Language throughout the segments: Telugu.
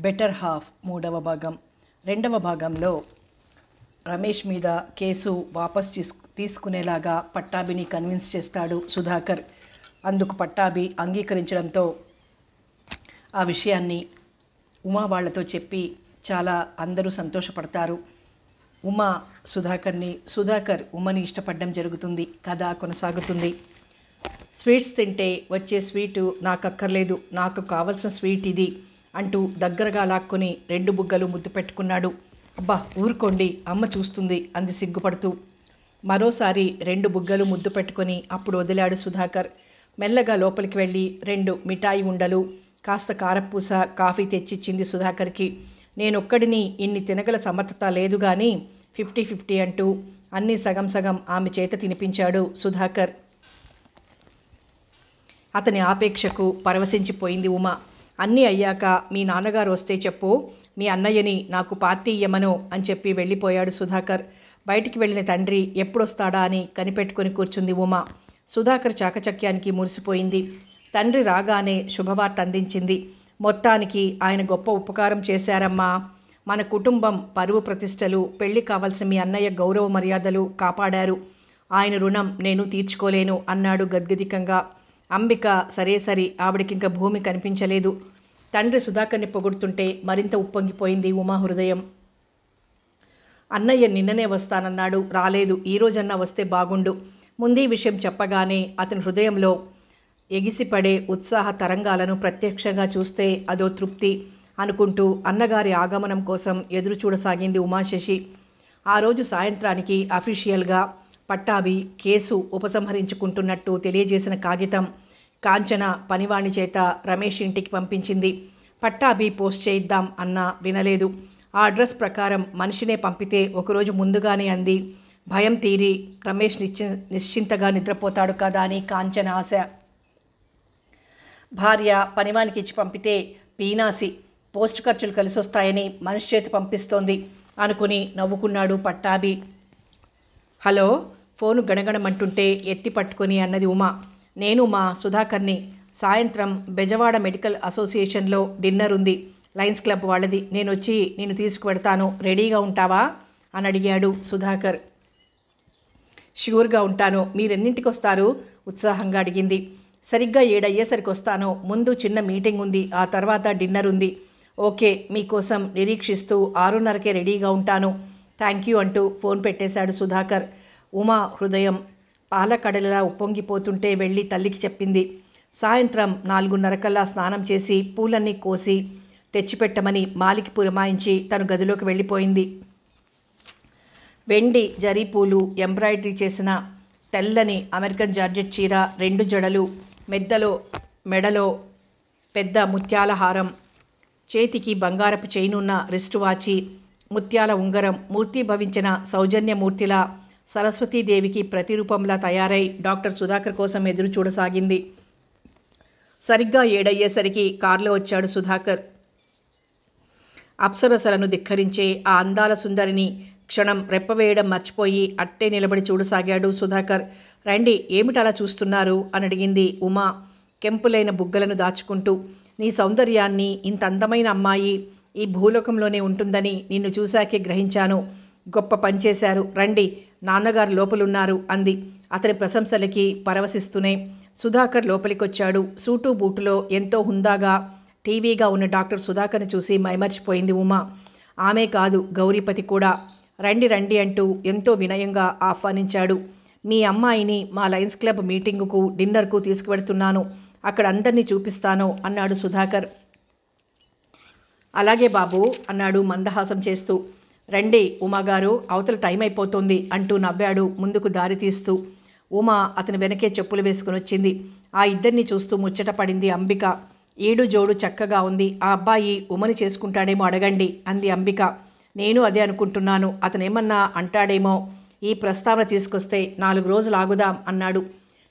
బెటర్ హాఫ్ మూడవ భాగం. రెండవ భాగంలో రమేష్ మీద కేసు వాపస్ తీసుకునేలాగా పట్టాభిని కన్విన్స్ చేస్తాడు సుధాకర్. అందుకు పట్టాభి అంగీకరించడంతో ఆ విషయాన్ని ఉమా వాళ్లతో చెప్పి చాలా అందరూ సంతోషపడతారు. ఉమా సుధాకర్ ఉమని ఇష్టపడడం జరుగుతుంది. కథ కొనసాగుతుంది. స్వీట్స్ తింటే వచ్చే స్వీటు నాకక్కర్లేదు, నాకు కావలసిన స్వీట్ ఇది అంటూ దగ్గరగా లాక్కొని 2 బుగ్గలు ముద్దు పెట్టుకున్నాడు. అబ్బా ఊరుకోండి, అమ్మ చూస్తుంది అంది సిగ్గుపడుతూ. మరోసారి 2 బుగ్గలు ముద్దు పెట్టుకొని అప్పుడు వదిలాడు సుధాకర్. మెల్లగా లోపలికి వెళ్ళి 2 మిఠాయి ఉండలు, కాస్త కారపూస, కాఫీ తెచ్చిచ్చింది సుధాకర్కి. నేనొక్కడిని ఇన్ని తినగల సమర్థత లేదు కానీ 50-50 అంటూ అన్నీ సగం సగం ఆమె చేత తినిపించాడు సుధాకర్. అతని ఆపేక్షకు పరవశించిపోయింది ఉమ. అన్నీ అయ్యాక మీ నాన్నగారు వస్తే చెప్పు, మీ అన్నయ్యని నాకు పార్టీ ఇయ్యమను అని చెప్పి వెళ్ళిపోయాడు సుధాకర్. బయటికి వెళ్ళిన తండ్రి ఎప్పుడొస్తాడా అని కనిపెట్టుకుని కూర్చుంది ఉమ. సుధాకర్ చాకచక్యానికి మురిసిపోయింది. తండ్రి రాగానే శుభవార్త అందించింది. మొత్తానికి ఆయన గొప్ప ఉపకారం చేశారమ్మా. మన కుటుంబం పరువు ప్రతిష్టలు, పెళ్లి కావాల్సిన మీ అన్నయ్య గౌరవ మర్యాదలు కాపాడారు. ఆయన రుణం నేను తీర్చుకోలేను అన్నాడు గద్గదికంగా. అంబిక సరే ఆవిడకింక భూమి కనిపించలేదు. తండ్రి సుధాకర్ని పొగుడుతుంటే మరింత ఉప్పొంగిపోయింది ఉమా హృదయం. అన్నయ్య నిన్ననే వస్తానన్నాడు, రాలేదు. ఈరోజన్నా వస్తే బాగుండు. ముందీ విషయం చెప్పగానే అతని హృదయంలో ఎగిసిపడే ఉత్సాహ తరంగాలను ప్రత్యక్షంగా చూస్తే అదో తృప్తి అనుకుంటూ అన్నగారి ఆగమనం కోసం ఎదురు చూడసాగింది ఉమాశశి. ఆ రోజు సాయంత్రానికి అఫీషియల్గా పట్టాభి కేసు ఉపసంహరించుకుంటున్నట్టు తెలియజేసిన కాగితం కాంచన పనివాణి చేత రమేష్ ఇంటికి పంపించింది. పట్టాభి పోస్ట్ చేయిద్దాం అన్నా వినలేదు. ఆ అడ్రస్ ప్రకారం మనిషినే పంపితే ఒకరోజు ముందుగానే అంది. భయం తీరి రమేష్ నిశ్చింతగా నిద్రపోతాడు కదా అని కాంచన ఆశ. భార్య పనివానికి ఇచ్చి పంపితే పీనాసి పోస్ట్ ఖర్చులు కలిసొస్తాయని మనిషి చేతి పంపిస్తోంది అనుకుని నవ్వుకున్నాడు పట్టాభి. హలో, ఫోను గణగణమంటుంటే ఎత్తి పట్టుకొని అన్నది ఉమా. నేను మా సుధాకర్ని. సాయంత్రం బెజవాడ మెడికల్ అసోసియేషన్లో డిన్నర్ ఉంది, లయన్స్ క్లబ్ వాళ్ళది. నేను వచ్చి నిన్ను తీసుకువెడతాను, రెడీగా ఉంటావా అని అడిగాడు సుధాకర్. ష్యూర్గా ఉంటాను. మీరెన్నింటికి వస్తారు ఉత్సాహంగా అడిగింది. సరిగ్గా 7 అయ్యేసరికి వస్తాను. ముందు చిన్న మీటింగ్ ఉంది, ఆ తర్వాత డిన్నర్ ఉంది. ఓకే, మీకోసం నిరీక్షిస్తూ 6:30కే రెడీగా ఉంటాను. థ్యాంక్ యూ అంటూ ఫోన్ పెట్టేశాడు సుధాకర్. ఉమా హృదయం పాలకడలలా ఉప్పొంగిపోతుంటే వెళ్ళి తల్లికి చెప్పింది. సాయంత్రం 4:30కల్లా స్నానం చేసి పూలన్నీ కోసి తెచ్చిపెట్టమని మాలికి పురమాయించి తను గదిలోకి వెళ్ళిపోయింది. వెండి జరీ పూలు ఎంబ్రాయిడరీ చేసిన తెల్లని అమెరికన్ జార్జెట్ చీర, 2 జడలు, మెడలో పెద్ద ముత్యాల హారం, చేతికి బంగారపు చైనున్న రిస్ట్ వాచి, ముత్యాల ఉంగరం, మూర్తిభవించిన సౌజన్యమూర్తిలా సరస్వతీదేవికి ప్రతిరూపంలా తయారై డాక్టర్ సుధాకర్ కోసం ఎదురు చూడసాగింది. సరిగ్గా 7 అయ్యేసరికి కారులో వచ్చాడు సుధాకర్. అప్సరసలను ధిక్కరించే ఆ అందాల సుందరిని క్షణం రెప్పవేయడం మర్చిపోయి అట్టే నిలబడి చూడసాగాడు సుధాకర్. రండి, ఏమిటలా చూస్తున్నారు అని అడిగింది ఉమా కెంపులైన బుగ్గలను దాచుకుంటూ. నీ సౌందర్యాన్ని, ఇంత అందమైన అమ్మాయి ఈ భూలోకంలోనే ఉంటుందని నిన్ను చూశాకే గ్రహించాను. గొప్ప పనిచేశారు, రండి, నాన్నగారు లోపలున్నారు అంది అతని ప్రశంసలకి పరవశిస్తూనే. సుధాకర్ లోపలికొచ్చాడు. సూటు బూటులో ఎంతో హుందాగా టీవీగా ఉన్న డాక్టర్ సుధాకర్ని చూసి మైమర్చిపోయింది ఉమా. ఆమె కాదు, గౌరీపతి కూడా. రండి అంటూ ఎంతో వినయంగా ఆహ్వానించాడు. మీ అమ్మాయిని మా లయన్స్ క్లబ్ మీటింగుకు, డిన్నర్కు తీసుకువెడుతున్నాను. అక్కడ అందరినీ చూపిస్తాను అన్నాడు సుధాకర్. అలాగే బాబు అన్నాడు మందహాసం చేస్తూ. రండి ఉమాగారు, అవతల టైం అయిపోతుంది అంటూ నవ్వాడు ముందుకు దారి తీస్తూ. ఉమా అతని వెనకే చెప్పులు వేసుకుని వచ్చింది. ఆ ఇద్దరిని చూస్తూ ముచ్చట పడింది అంబిక. ఈడు జోడు చక్కగా ఉంది, ఆ అబ్బాయి ఉమని చేసుకుంటాడేమో అడగండి అంది అంబిక. నేను అదే అనుకుంటున్నాను, అతనేమన్నా అంటాడేమో. ఈ ప్రస్తావన తీసుకొస్తే 4 రోజులు ఆగుదాం అన్నాడు.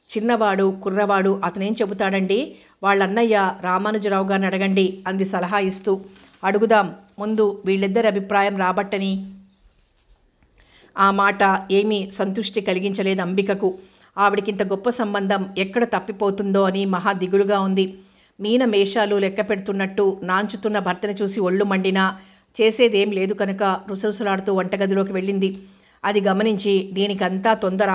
చిన్నవాడు కుర్రవాడు అతనేం చెబుతాడండి, వాళ్ళన్నయ్య రామానుజరావు గారిని అడగండి అంది సలహా ఇస్తూ. అడుగుదాం, ముందు వీళ్ళిద్దరి అభిప్రాయం రాబట్టని. ఆ మాట ఏమీ సంతృష్టి కలిగించలేదు అంబికకు. ఆవిడకింత గొప్ప సంబంధం ఎక్కడ తప్పిపోతుందో అని మహా దిగులుగా ఉంది. మీన మేషాలు లెక్క పెడుతున్నట్టు నాంచుతున్న భర్తని చూసి ఒళ్ళు మండినా చేసేదేం లేదు కనుక రుసరుసలాడుతూ వంటగదిలోకి వెళ్ళింది. అది గమనించి దీనికంతా తొందర,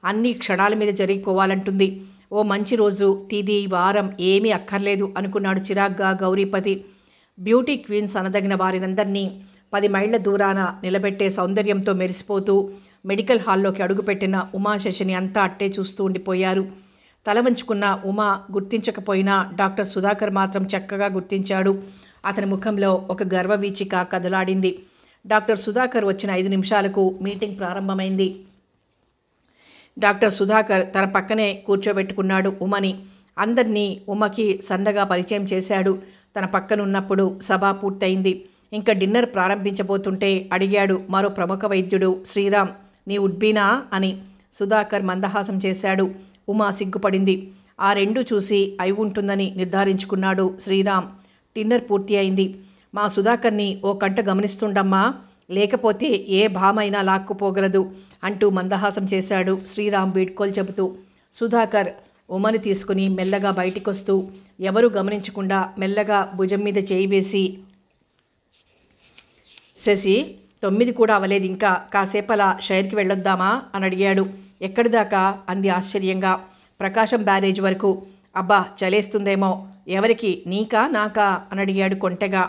అన్ని క్షణాల మీద జరిగిపోవాలంటుంది. ఓ మంచి రోజు, తిది, వారం ఏమీ అక్కర్లేదు అనుకున్నాడు చిరాగ్గా గౌరీపతి. బ్యూటీ క్వీన్స్ అనదగిన వారినందరినీ 10 మైళ్ళ దూరాన నిలబెట్టే సౌందర్యంతో మెరిసిపోతూ మెడికల్ హాల్లోకి అడుగుపెట్టిన ఉమాశశిని అంతా అట్టే చూస్తూ ఉండిపోయారు. తల వంచుకున్న ఉమా గుర్తించకపోయినా డాక్టర్ సుధాకర్ మాత్రం చక్కగా గుర్తించాడు. అతని ముఖంలో ఒక గర్వవీచిక కదలాడింది. డాక్టర్ సుధాకర్ వచ్చిన 5 నిమిషాలకు మీటింగ్ ప్రారంభమైంది. డాక్టర్ సుధాకర్ తన పక్కనే కూర్చోబెట్టుకున్నాడు ఉమని. అందరినీ ఉమకి సన్నగా పరిచయం చేశాడు. తన పక్కనున్నప్పుడు సభ పూర్తయింది. ఇంకా డిన్నర్ ప్రారంభించబోతుంటే అడిగాడు మరో ప్రముఖ వైద్యుడు, శ్రీరామ్, నీ ఉడ్బీనా అని. సుధాకర్ మందహాసం చేశాడు. ఉమా సిగ్గుపడింది. ఆ రెండు చూసి అయి ఉంటుందని నిర్ధారించుకున్నాడు శ్రీరామ్. డిన్నర్ పూర్తి అయింది. మా సుధాకర్ని ఓ కంట గమనిస్తుండమ్మా, లేకపోతే ఏ భామైనా లాక్కుపోగలదు అంటూ మందహాసం చేశాడు శ్రీరామ్ వీడ్కోలు చెబుతూ. సుధాకర్ ఉమని తీసుకుని మెల్లగా బయటికొస్తూ ఎవరూ గమనించకుండా మెల్లగా భుజం మీద చేయి వేసి, శశి, 9 కూడా అవ్వలేదు ఇంకా, కాసేపలా షైర్కి వెళ్ళొద్దామా అని అడిగాడు. ఎక్కడిదాకా అంది ఆశ్చర్యంగా. ప్రకాశం బ్యారేజ్ వరకు. అబ్బా, చలేస్తుందేమో. ఎవరికి, నీకా నాకా అని అడిగాడు కొంటెగా.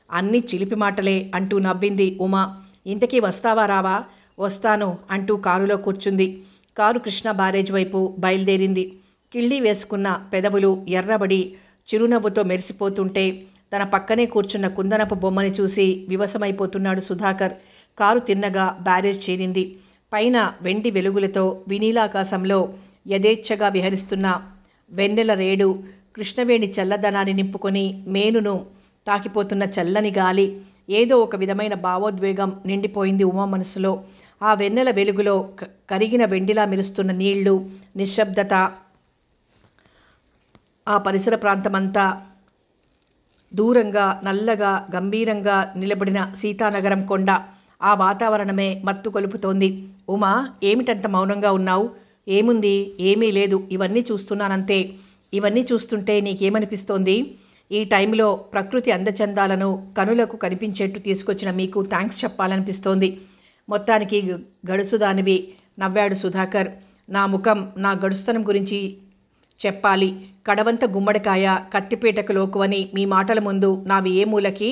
అన్నీ చిలిపి మాటలే అంటూ నవ్వింది ఉమా. ఇంతకీ వస్తావా రావా? వస్తాను అంటూ కారులో కూర్చుంది. కారు కృష్ణా బ్యారేజ్ వైపు బయలుదేరింది. కిళ్ళి వేసుకున్న పెదవులు ఎర్రబడి చిరునవ్వుతో మెరిసిపోతుంటే తన పక్కనే కూర్చున్న కుందనపు బొమ్మని చూసి వివసమైపోతున్నాడు సుధాకర్. కారు తిన్నగా బ్యారేజ్ చేరింది. పైన వెండి వెలుగులతో వినీలాకాశంలో యథేచ్ఛగా విహరిస్తున్న వెన్నెల రేడు, కృష్ణవేణి చల్లదనాన్ని నింపుకొని మేనును తాకిపోతున్న చల్లని గాలి, ఏదో ఒక విధమైన భావోద్వేగం నిండిపోయింది ఉమా మనసులో. ఆ వెన్నెల వెలుగులో కరిగిన వెండిలా మెరుస్తున్న నీళ్లు, నిశ్శబ్దత, ఆ పరిసర ప్రాంతమంతా, దూరంగా నల్లగా గంభీరంగా నిలబడిన సీతానగరం కొండ, ఆ వాతావరణమే మత్తు కొలుపుతోంది. ఉమా, ఏమిటంత మౌనంగా ఉన్నావు? ఏముంది, ఏమీ లేదు, ఇవన్నీ చూస్తున్నానంతే. ఇవన్నీ చూస్తుంటే నీకేమనిపిస్తోంది? ఈ టైంలో ప్రకృతి అందచందాలను కనులకు కనిపించేట్టు తీసుకొచ్చిన మీకు థ్యాంక్స్ చెప్పాలనిపిస్తోంది. మొత్తానికి గడుసుదానివి నవ్వాడు సుధాకర్. నా ముఖం నా గడుస్తనం గురించి చెప్పాలి. కడవంత గుమ్మడికాయ కత్తిపీటకు లోకువని మీ మాటల ముందు నావి ఏ మూలకి?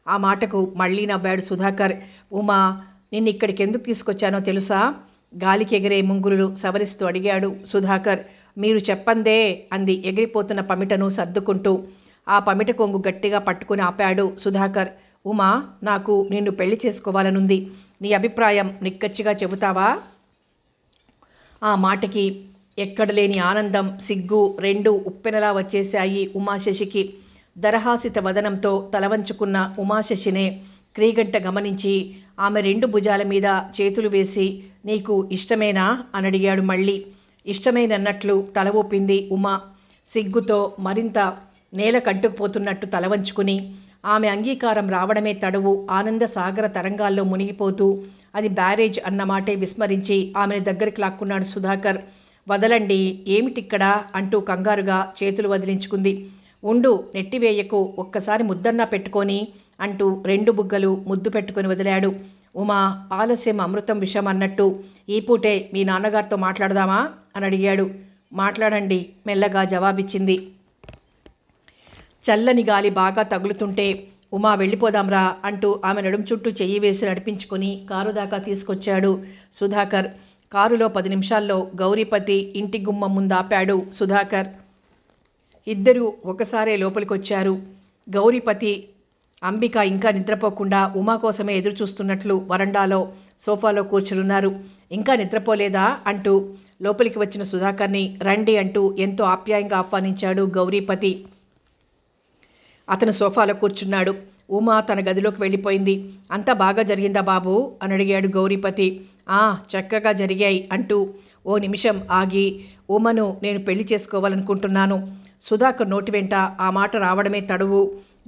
ఆ మాటకు మళ్ళీ నవ్వాడు సుధాకర్. ఉమా, నిన్నిక్కడికి ఎందుకు తీసుకొచ్చానో తెలుసా? గాలికి ఎగిరే ముంగురులు సవరిస్తూ అడిగాడు సుధాకర్. మీరు చెప్పందే అంది ఎగిరిపోతున్న పమిటను సర్దుకుంటూ. ఆ పమిట కొంగు గట్టిగా పట్టుకుని ఆపాడు సుధాకర్. ఉమా, నాకు నిన్ను పెళ్లి చేసుకోవాలనుంది. నీ అభిప్రాయం నిక్కచ్చిగా చెబుతావా? ఆ మాటకి ఎక్కడలేని ఆనందం, సిగ్గు రెండూ ఉప్పెనలా వచ్చేశాయి ఉమాశశికి. దరహాసిత వదనంతో తలవంచుకున్న ఉమాశశినే క్రీగంట గమనించి ఆమె 2 భుజాల మీద చేతులు వేసి, నీకు ఇష్టమేనా అని అడిగాడు మళ్ళీ. ఇష్టమేనన్నట్లు తల ఊపింది ఉమా. సిగ్గుతో మరింత నేల కంటుకుపోతున్నట్టు తలవంచుకుని ఆమె అంగీకారం రావడమే తడువు ఆనంద సాగర తరంగాల్లో మునిగిపోతూ అది బ్యారేజ్ అన్నమాటే విస్మరించి ఆమెను దగ్గరికి లాక్కున్నాడు సుధాకర్. వదలండి, ఏమిటిక్కడ అంటూ కంగారుగా చేతులు వదిలించుకుంది. ఉండు, నెట్టివేయకు, ఒక్కసారి ముద్దన్నా పెట్టుకొని అంటూ 2 బుగ్గలు ముద్దు పెట్టుకొని వదిలాడు. ఉమా, ఆలస్యం అమృతం విషం అన్నట్టు ఈ పూటే మీ నాన్నగారితో మాట్లాడదామా అని అడిగాడు. మాట్లాడండి మెల్లగా జవాబిచ్చింది. చల్లని గాలి బాగా తగులుతుంటే ఉమా వెళ్ళిపోదాంరా అంటూ ఆమె నడుం చుట్టూ చెయ్యి వేసి నడిపించుకొని కారు దాకా తీసుకొచ్చాడు సుధాకర్. కారులో 10 నిమిషాల్లో గౌరీపతి ఇంటి గుమ్మం ముందు ఆపాడు సుధాకర్. ఇద్దరూ ఒకసారే లోపలికొచ్చారు. గౌరీపతి, అంబిక ఇంకా నిద్రపోకుండా ఉమా కోసమే ఎదురు చూస్తున్నట్లు వరండాలో సోఫాలో కూర్చునున్నారు. ఇంకా నిద్రపోలేదా అంటూ లోపలికి వచ్చిన సుధాకర్ని రండి అంటూ ఎంతో ఆప్యాయంగా ఆహ్వానించాడు గౌరీపతి. అతను సోఫాలో కూర్చున్నాడు. ఉమా తన గదిలోకి వెళ్ళిపోయింది. అంతా బాగా జరిగిందా బాబు అని అడిగాడు గౌరీపతి. చక్కగా జరిగాయి అంటూ ఓ నిమిషం ఆగి, ఉమను నేను పెళ్లి చేసుకోవాలనుకుంటున్నాను. సుధాకర్ నోటి వెంట ఆ మాట రావడమే తడువు.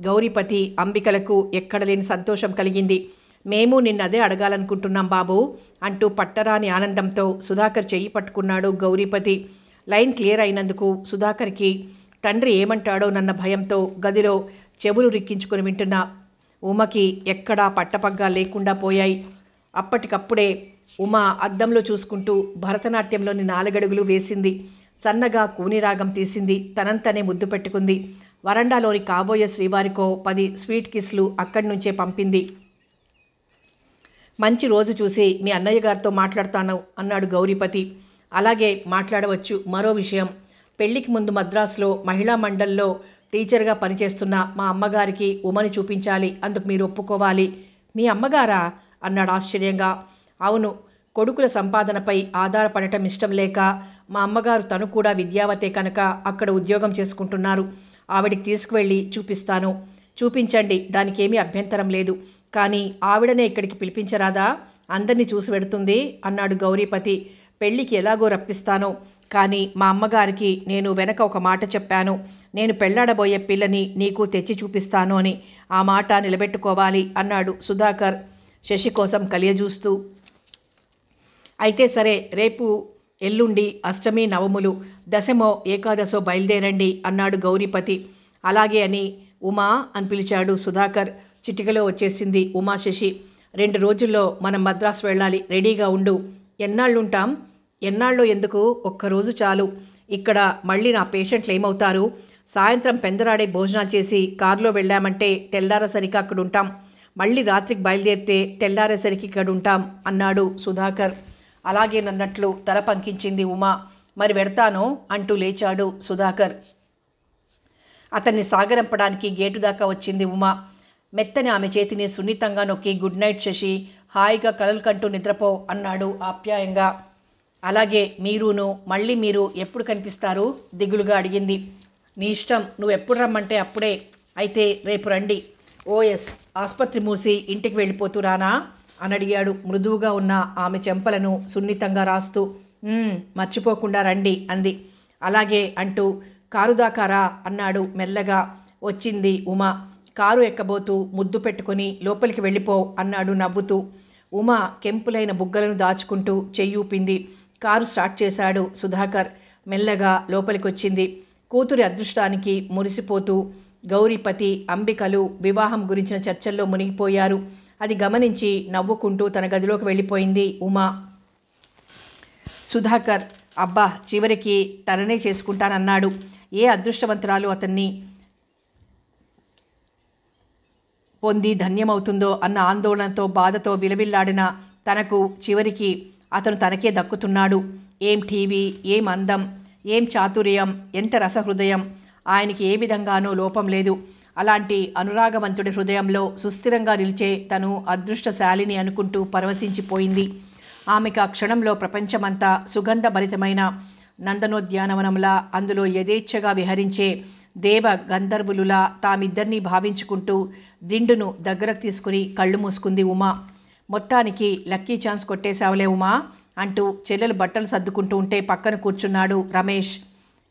గౌరీపతి, అంబికలకు ఎక్కడలేని సంతోషం కలిగింది. మేము నిన్నదే అడగాలనుకుంటున్నాం బాబు అంటూ పట్టరాని ఆనందంతో సుధాకర్ చెయ్యి పట్టుకున్నాడు గౌరీపతి. లైన్ క్లియర్ అయినందుకు సుధాకర్కి తండ్రి ఏమంటాడో నన్న భయంతో గదిలో చెవులు రిక్కించుకొని వింటున్న ఉమకి ఎక్కడా పట్టపగ్గా లేకుండా పోయాయి. అప్పటికప్పుడే ఉమ అద్దంలో చూసుకుంటూ భరతనాట్యంలోని 4 అడుగులు వేసింది. సన్నగా కూనిరాగం తీసింది. తనంతనే ముద్దు పెట్టుకుంది. వరండాలోని కాబోయే శ్రీవారికో 10 స్వీట్ కిస్లు అక్కడి నుంచే పంపింది. మంచి రోజు చూసి మీ అన్నయ్య గారితో మాట్లాడతాను అన్నాడు గౌరీపతి. అలాగే మాట్లాడవచ్చు. మరో విషయం, పెళ్లికి ముందు మద్రాసులో మహిళా మండల్లో టీచర్గా పనిచేస్తున్న మా అమ్మగారికి ఉమని చూపించాలి. అందుకు మీరు ఒప్పుకోవాలి. మీ అమ్మగారా అన్నాడు ఆశ్చర్యంగా. అవును, కొడుకుల సంపాదనపై ఆధారపడటం ఇష్టం లేక మా అమ్మగారు తను కూడా విద్యావతే కనుక అక్కడ ఉద్యోగం చేసుకుంటున్నారు. ఆవిడికి తీసుకువెళ్ళి చూపిస్తాను. చూపించండి, దానికేమీ అభ్యంతరం లేదు. కానీ ఆవిడనే ఇక్కడికి పిలిపించరాదా? అందరినీ చూసి పెడుతుంది అన్నాడు గౌరీపతి. పెళ్లికి ఎలాగో రప్పిస్తాను, కానీ మా అమ్మగారికి నేను వెనక ఒక మాట చెప్పాను. నేను పెళ్లాడబోయే పిల్లని నీకు తెచ్చి చూపిస్తాను అని. ఆ మాట నిలబెట్టుకోవాలి అన్నాడు సుధాకర్ శశి కోసం కలియజూస్తూ. అయితే సరే, రేపు ఎల్లుండి అష్టమి నవములు, దశమో ఏకాదశో బయలుదేరండి అన్నాడు గౌరీపతి. అలాగే అని ఉమా అని పిలిచాడు సుధాకర్. చిటికలో వచ్చేసింది ఉమా శశి. 2 రోజుల్లో మనం మద్రాసు వెళ్ళాలి, రెడీగా ఉండు. ఎన్నాళ్ళుంటాం? ఎన్నాళ్ళు ఎందుకు, ఒక్కరోజు చాలు. ఇక్కడ మళ్ళీ నా పేషెంట్లు ఏమవుతారు? సాయంత్రం పెందరాడే భోజనాలు చేసి కారులో వెళ్ళామంటే తెల్లారేసరికి అక్కడ ఉంటాం. మళ్ళీ రాత్రికి బయలుదేరితే తెల్లారేసరికి ఇక్కడ ఉంటాం అన్నాడు సుధాకర్. అలాగేనన్నట్లు తల పంకించింది ఉమా. మరి వెడతానో అంటూ లేచాడు సుధాకర్. అతన్ని సాగరంపడానికి గేటు దాకా వచ్చింది ఉమా. మెత్తని ఆమె చేతిని సున్నితంగా నొక్కి గుడ్ నైట్ శశి, హాయిగా కలలు కంటూ నిద్రపో అన్నాడు ఆప్యాయంగా. అలాగే మీరును. మళ్ళీ మీరు ఎప్పుడు కనిపిస్తారు దిగులుగా అడిగింది. నీ ఇష్టం, నువ్వు ఎప్పుడు రమ్మంటే అప్పుడే. అయితే రేపు రండి. ఓఎస్, ఆసుపత్రి మూసి ఇంటికి వెళ్ళిపోతూ రానా అని అడిగాడు మృదువుగా ఉన్న ఆమె చెంపలను సున్నితంగా రాస్తూ. మర్చిపోకుండా రండి అంది. అలాగే అంటూ కారు దాకారా అన్నాడు మెల్లగా. వచ్చింది ఉమా. కారు ఎక్కబోతూ ముద్దు పెట్టుకొని లోపలికి వెళ్ళిపో అన్నాడు నవ్వుతూ. ఉమా కెంపులైన బుగ్గలను దాచుకుంటూ చెయ్యూపింది. కారు స్టార్ట్ చేశాడు సుధాకర్. మెల్లగా లోపలికొచ్చింది. కూతురి అదృష్టానికి మురిసిపోతూ గౌరీపతి, అంబికలు వివాహం గురించిన చర్చల్లో మునిగిపోయారు. అది గమనించి నవ్వుకుంటూ తన గదిలోకి వెళ్ళిపోయింది ఉమా. సుధాకర్ అబ్బా, చివరికి తననే చేసుకుంటానన్నాడు. ఏ అదృష్టవంతురాలు అతన్ని పొంది ధన్యమవుతుందో అన్న ఆందోళనతో బాధతో విలవిల్లాడిన తనకు చివరికి అతను తనకే దక్కుతున్నాడు. ఏం టీవీ, ఏం అందం, ఏం చాతుర్యం, ఎంత రసహృదయం. ఆయనకి ఏ విధంగానూ లోపం లేదు. అలాంటి అనురాగవంతుడి హృదయంలో సుస్థిరంగా నిలిచే తను అదృష్టశాలిని అనుకుంటూ పరవశించిపోయింది. ఆమెకు ఆ క్షణంలో ప్రపంచమంతా సుగంధభరితమైన నందనోద్యానవనంలా, అందులో యథేచ్ఛగా విహరించే దేవ గంధర్వులులా తామిద్దరినీ భావించుకుంటూ దిండును దగ్గరకు తీసుకుని కళ్ళు మూసుకుంది ఉమా. మొత్తానికి లక్కీ ఛాన్స్ కొట్టేశావులే ఉమా అంటూ చెల్లెలు బట్టలు సర్దుకుంటూ ఉంటే పక్కన కూర్చున్నాడు రమేష్.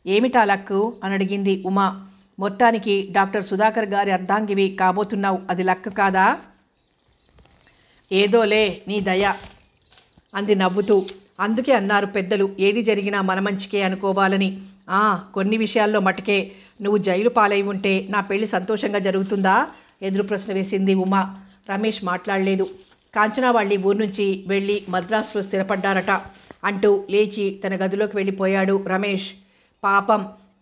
ఏమిటా లక్కు అని అడిగింది ఉమా. మొత్తానికి డాక్టర్ సుధాకర్ గారి అర్ధాంగివి కాబోతున్నావు, అది లక్ కాదా? ఏదోలే, నీ దయ అంది నవ్వుతూ. అందుకే అన్నారు పెద్దలు, ఏది జరిగినా మన మంచికే అనుకోవాలని. కొన్ని విషయాల్లో మటుకే నువ్వు జైలు పాలై ఉంటే నా పెళ్లి సంతోషంగా జరుగుతుందా? ఎదురు ప్రశ్న వేసింది ఉమా. రమేష్ మాట్లాడలేదు. కాంచనా వాళ్ళి ఊరు నుంచి వెళ్ళి మద్రాసులో స్థిరపడ్డారట అంటూ లేచి తన గదిలోకి వెళ్ళిపోయాడు రమేష్. పాపం,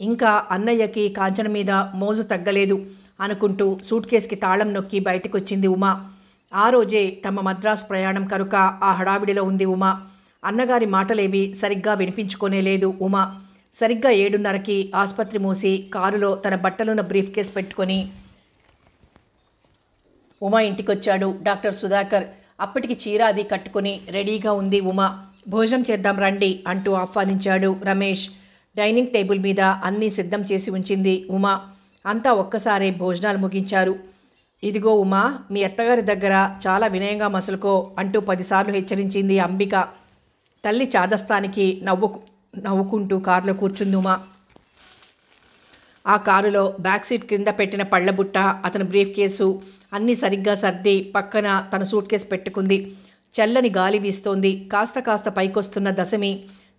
ఇంకా అన్నయ్యకి కాంచన మీద మోజు తగ్గలేదు అనుకుంటూ సూట్ కేసుకి తాళం నొక్కి బయటకొచ్చింది ఉమా. ఆ రోజే తమ మద్రాసు ప్రయాణం కనుక ఆ హడావిడిలో ఉంది ఉమా. అన్నగారి మాటలేవి సరిగ్గా వినిపించుకోనే లేదు ఉమా. సరిగ్గా 7:30కి ఆసుపత్రి మూసి కారులో తన బట్టలున్న బ్రీఫ్ కేస్ పెట్టుకొని ఉమా ఇంటికొచ్చాడు డాక్టర్ సుధాకర్. అప్పటికి చీరాది కట్టుకుని రెడీగా ఉంది ఉమా. భోజనం చేద్దాం రండి అంటూ ఆహ్వానించాడు రమేష్. డైనింగ్ టేబుల్ మీద అన్నీ సిద్ధం చేసి ఉంచింది ఉమా. అంతా ఒక్కసారే భోజనాలు ముగించారు. ఇదిగో ఉమా, మీ అత్తగారి దగ్గర చాలా వినయంగా మసలుకో అంటూ 10 సార్లు హెచ్చరించింది అంబిక. తల్లి చాదస్తానికి నవ్వుకుంటూ కారులో కూర్చుంది ఉమా. ఆ కారులో బ్యాక్ సీట్ క్రింద పెట్టిన పళ్ళబుట్ట, అతని బ్రీఫ్ కేసు అన్నీ సరిగ్గా సర్ది పక్కన తన సూట్ కేసు పెట్టుకుంది. చల్లని గాలి వీస్తోంది. కాస్త కాస్త పైకొస్తున్న దశమి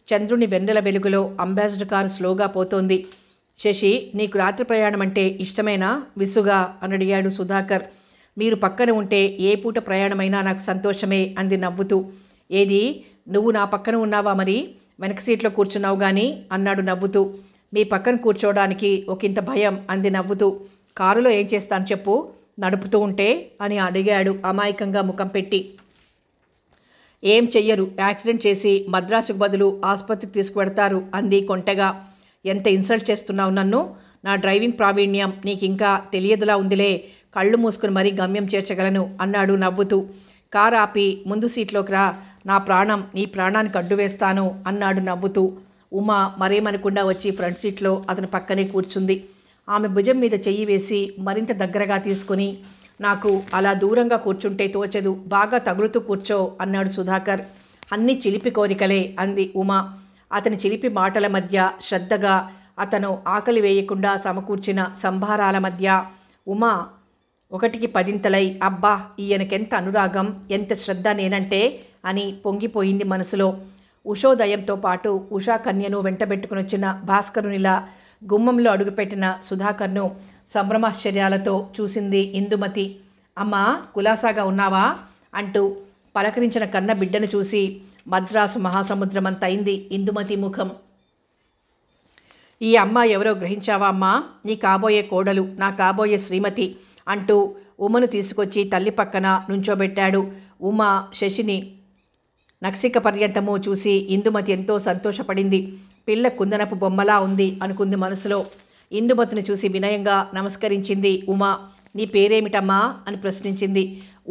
చంద్రుని వెన్నెల వెలుగులో అంబాసిడర్ కారు స్లోగా పోతోంది. శశి, నీకు రాత్రి ప్రయాణం అంటే ఇష్టమేనా విసుగా అని అడిగాడు సుధాకర్. మీరు పక్కన ఉంటే ఏ పూట ప్రయాణమైనా నాకు సంతోషమే అంది నవ్వుతూ. ఏది, నువ్వు నా పక్కన ఉన్నావా మరి? వెనక సీట్లో కూర్చున్నావు గాని అన్నాడు నవ్వుతూ. మీ పక్కన కూర్చోవడానికి ఒకంత భయం అంది నవ్వుతూ. కారులో ఏం చేస్తాను చెప్పు, నడుపుతూ ఉంటే అని అడిగాడు అమాయకంగా ముఖం పెట్టి. ఏం చెయ్యరు, యాక్సిడెంట్ చేసి మద్రాసుకు బదులు ఆసుపత్రికి తీసుకువెడతారు అంది కొంటెగా. ఎంత ఇన్సల్ట్ చేస్తున్నావు నన్ను? నా డ్రైవింగ్ ప్రావీణ్యం నీకు ఇంకా తెలియదులా ఉందిలే, కళ్ళు మూసుకుని మరీ గమ్యం చేర్చగలను అన్నాడు నవ్వుతూ. కారు ఆపి ముందు సీట్లోకి రా, నా ప్రాణం నీ ప్రాణానికి అడ్డు వేస్తాను అన్నాడు నవ్వుతూ. ఉమా మరేమనకుండా వచ్చి ఫ్రంట్ సీట్లో అతని పక్కనే కూర్చుంది. ఆమె భుజం మీద చెయ్యి వేసి మరింత దగ్గరగా తీసుకుని, నాకు అలా దూరంగా కూర్చుంటే తోచదు, బాగా తగులుతూ కూర్చో అన్నాడు సుధాకర్. అన్నీ చిలిపి కోరికలే అంది ఉమా. అతని చిలిపి మాటల మధ్య, శ్రద్ధగా అతను ఆకలి వేయకుండా సమకూర్చిన సంభారాల మధ్య ఉమా ఒకటికి పదింతలై, అబ్బా ఈయనకెంత అనురాగం, ఎంత శ్రద్ధ నేనంటే అని పొంగిపోయింది మనసులో. ఉషోదయంతో పాటు ఉషా కన్యను వెంటబెట్టుకుని వచ్చిన భాస్కరునిలా గుమ్మంలో అడుగుపెట్టిన సుధాకర్ను సంభ్రమాశ్చర్యాలతో చూసింది ఇందుమతి. అమ్మా, కులాసాగా ఉన్నావా అంటూ పలకరించిన కన్న బిడ్డను చూసి మద్రాసు మహాసముద్రమంతైంది ఇందుమతి ముఖం. ఈ అమ్మ ఎవరో గ్రహించావా అమ్మా? నీ కాబోయే కోడలు, నా కాబోయే శ్రీమతి అంటూ ఉమను తీసుకొచ్చి తల్లి పక్కన నుంచోబెట్టాడు. ఉమ శశిని నక్సిక పర్యంతము చూసి ఇందుమతి ఎంతో సంతోషపడింది. పిల్ల కుందనపు బొమ్మలా ఉంది అనుకుంది మనసులో. ఇందుమతిని చూసి వినయంగా నమస్కరించింది ఉమ. నీ పేరేమిటమ్మా అని ప్రశ్నించింది.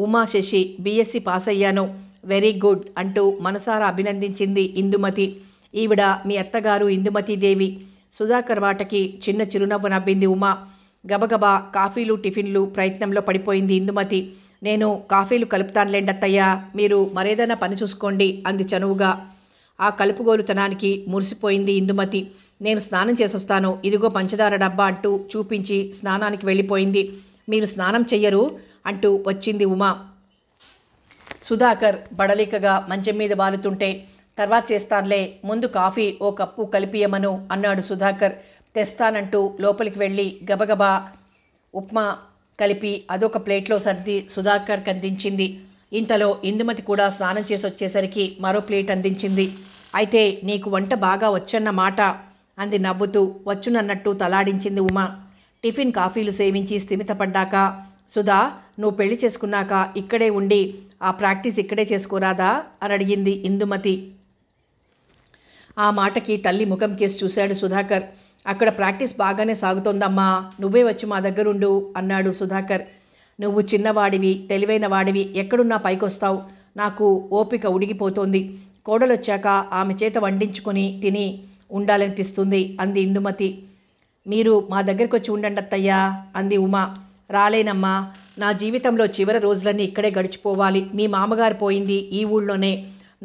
ఉమా శశి, బీఎస్సీ పాస్ అయ్యాను. వెరీ గుడ్ అంటూ మనసారా అభినందించింది ఇందుమతి. ఈవిడ మీ అత్తగారు ఇందుమతీదేవి. సుధాకర్ వాటకి చిన్న చిరునవ్వు నవ్వింది ఉమ. గబగబా కాఫీలు టిఫిన్లు ప్రయత్నంలో పడిపోయింది ఇందుమతి. నేను కాఫీలు కలుపుతానులేండత్తయ్యా, మీరు మరేదైనా పని చూసుకోండి అంది చనువుగా. ఆ కలుపుగోలుతనానికి మురిసిపోయింది ఇందుమతి. నేను స్నానం చేసొస్తాను, ఇదిగో పంచదార డబ్బా అంటూ చూపించి స్నానానికి వెళ్ళిపోయింది. మీరు స్నానం చెయ్యరు అంటూ వచ్చింది ఉమా. సుధాకర్ బడలికగా మంచం మీద వాలుతుంటే, తర్వాత చేస్తానులే, ముందు కాఫీ ఓ కప్పు కలిపియమను అన్నాడు సుధాకర్. తెస్తానంటూ లోపలికి వెళ్ళి గబగబా ఉప్మా కలిపి అదొక ప్లేట్లో సర్ది సుధాకర్కి అందించింది. ఇంతలో ఇందుమతి కూడా స్నానం చేసి వచ్చేసరికి మరో ప్లేట్ అందించింది. అయితే నీకు వంట బాగా వచ్చన్న మాట అంది నవ్వుతూ. వచ్చునన్నట్టు తలాడించింది ఉమా. టిఫిన్ కాఫీలు సేవించి స్థిమితపడ్డాక, సుధా, నువ్వు పెళ్లి చేసుకున్నాక ఇక్కడే ఉండి ఆ ప్రాక్టీస్ ఇక్కడే చేసుకోరాదా అని అడిగింది ఇందుమతి. ఆ మాటకి తల్లి ముఖం కేసి చూశాడు సుధాకర్. అక్కడ ప్రాక్టీస్ బాగానే సాగుతోందమ్మా, నువ్వే వచ్చి మా దగ్గరుండు అన్నాడు సుధాకర్. నువ్వు చిన్నవాడివి, తెలివైన వాడివి, ఎక్కడున్నా పైకొస్తావు. నాకు ఓపిక ఉడిగిపోతోంది. కోడలొచ్చాక ఆమె చేత వండించుకొని తిని ఉండాలనిపిస్తుంది అంది ఇందుమతి. మీరు మా దగ్గరికి వచ్చి ఉండండి అత్తయ్యా అంది ఉమా. రాలేనమ్మా, నా జీవితంలో చివరి రోజులన్నీ ఇక్కడే గడిచిపోవాలి. మీ మామగారు పోయింది ఈ ఊళ్ళోనే,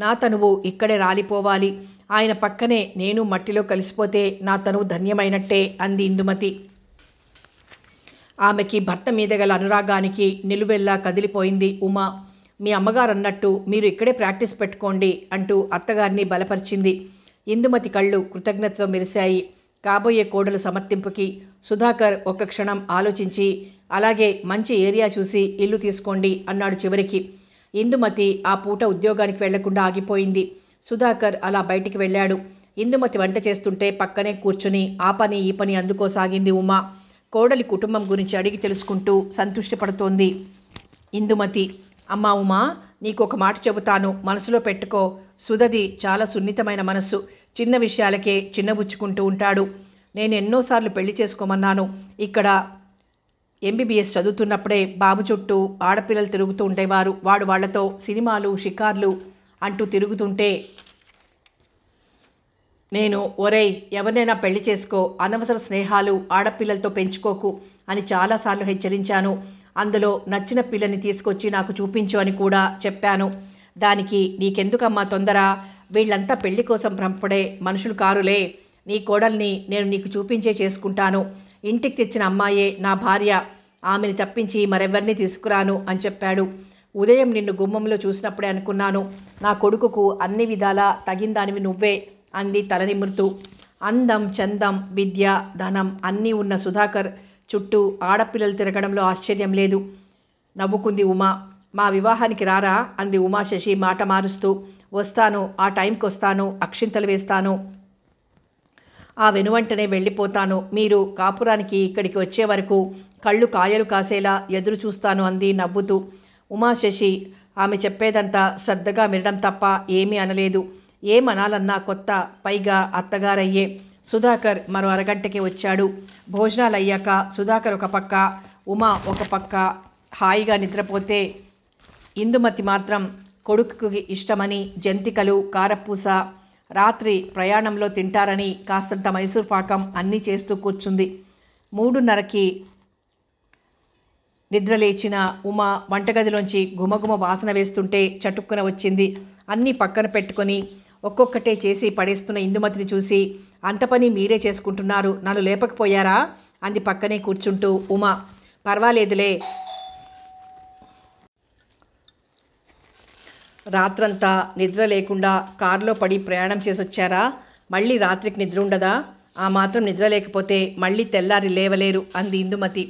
నా తనువు ఇక్కడే రాలిపోవాలి. ఆయన పక్కనే నేను మట్టిలో కలిసిపోతే నా తనువు ధన్యమైనట్టే అంది ఇందుమతి. ఆమెకి భర్త మీద గల అనురాగానికి నిలువెల్లా కదిలిపోయింది ఉమా. మీ అమ్మగారు అన్నట్టు మీరు ఇక్కడే ప్రాక్టీస్ పెట్టుకోండి అంటూ అత్తగారిని బలపరిచింది. ఇందుమతి కళ్ళు కృతజ్ఞతతో మెరిశాయి. కాబోయే కోడలు సమర్థింపుకి సుధాకర్ ఒక్క క్షణం ఆలోచించి, అలాగే మంచి ఏరియా చూసి ఇల్లు తీసుకోండి అన్నాడు చివరికి. ఇందుమతి ఆ పూట ఉద్యోగానికి వెళ్లకుండా ఆగిపోయింది. సుధాకర్ అలా బయటికి వెళ్ళాడు. ఇందుమతి వంట చేస్తుంటే పక్కనే కూర్చుని ఆ పని ఈ పని అందుకోసాగింది ఉమా. కోడలి కుటుంబం గురించి అడిగి తెలుసుకుంటూ సంతృష్టి పడుతోంది ఇందుమతి. అమ్మా ఉమా, నీకు ఒక మాట చెబుతాను, మనసులో పెట్టుకో. సుధది చాలా సున్నితమైన మనస్సు, చిన్న విషయాలకే చిన్నబుచ్చుకుంటూ ఉంటాడు. నేను ఎన్నోసార్లు పెళ్లి చేసుకోమన్నాను. ఇక్కడ ఎంబీబీఎస్ చదువుతున్నప్పుడే బాబు చుట్టూ ఆడపిల్లలు తిరుగుతూ ఉండేవారు. వాడు వాళ్లతో సినిమాలు షికార్లు అంటూ తిరుగుతుంటే నేను, ఒరేయ్, ఎవరినైనా పెళ్లి చేసుకో, అనవసర స్నేహాలు ఆడపిల్లలతో పెంచుకోకు అని చాలాసార్లు హెచ్చరించాను. అందులో నచ్చిన పిల్లని తీసుకొచ్చి నాకు చూపించు అని కూడా చెప్పాను. దానికి నీకెందుకమ్మా తొందర, వీళ్ళంతా పెళ్లి కోసం భ్రమపడే మనుషులు కారులే. నీ కోడల్ని నేను నీకు చూపించే చేసుకుంటాను. ఇంటికి తెచ్చిన అమ్మాయే నా భార్య, ఆమెని తప్పించి మరెవరిని తీసుకురాను అని చెప్పాడు. ఉదయం నిన్ను గుమ్మంలో చూసినప్పుడే అనుకున్నాను, నా కొడుకుకు అన్ని విధాలా తగిందానివి నువ్వే అంది తల నిమురుతూ. అందం, చందం, విద్య, ధనం అన్నీ ఉన్న సుధాకర్ చుట్టూ ఆడపిల్లలు తిరగడంలో ఆశ్చర్యం లేదు. నవ్వుకుంది ఉమా. మా వివాహానికి రారా అంది ఉమా శశి మాట మారుస్తూ. వస్తాను, ఆ టైంకి వస్తాను, అక్షింతలు వేస్తాను, ఆ వెనువంటనే వెళ్ళిపోతాను. మీరు కాపురానికి ఇక్కడికి వచ్చే వరకు కళ్ళు కాయలు కాసేలా ఎదురు చూస్తాను అంది నవ్వుతూ. ఉమాశశి ఆమె చెప్పేదంతా శ్రద్ధగా వినడం తప్ప ఏమీ అనలేదు. ఏమనాలన్నా కొత్త, పైగా అత్తగారయ్యే. సుధాకర్ మరో అరగంటకి వచ్చాడు. భోజనాలు అయ్యాక సుధాకర్ ఒక పక్క, ఉమా ఒక పక్క హాయిగా నిద్రపోతే ఇందుమతి మాత్రం కొడుకుకి ఇష్టమని జంతికలు, కారపూస, రాత్రి ప్రయాణంలో తింటారని కాస్తంత మైసూర్ పాకం అన్నీ చేస్తూ కూర్చుంది. 3:30కి నిద్రలేచిన ఉమా వంటగదిలోంచి గుమగుమ వాసన వేస్తుంటే చటుక్కున వచ్చింది. అన్నీ పక్కన పెట్టుకొని ఒక్కొక్కటే చేసి పడేస్తున్న ఇందుమతిని చూసి, అంత పని మీరే చేసుకుంటున్నారు, నన్ను లేపకపోయారా అంది పక్కనే కూర్చుంటూ ఉమా. పర్వాలేదులే, రాత్రంతా నిద్ర లేకుండా కారులో పడి ప్రయాణం చేసి వచ్చారా? మళ్ళీ రాత్రికి నిద్ర ఉండదా? ఆ మాత్రం నిద్ర లేకపోతే మళ్ళీ తెల్లారి లేవలేరు అంది ఇందుమతి.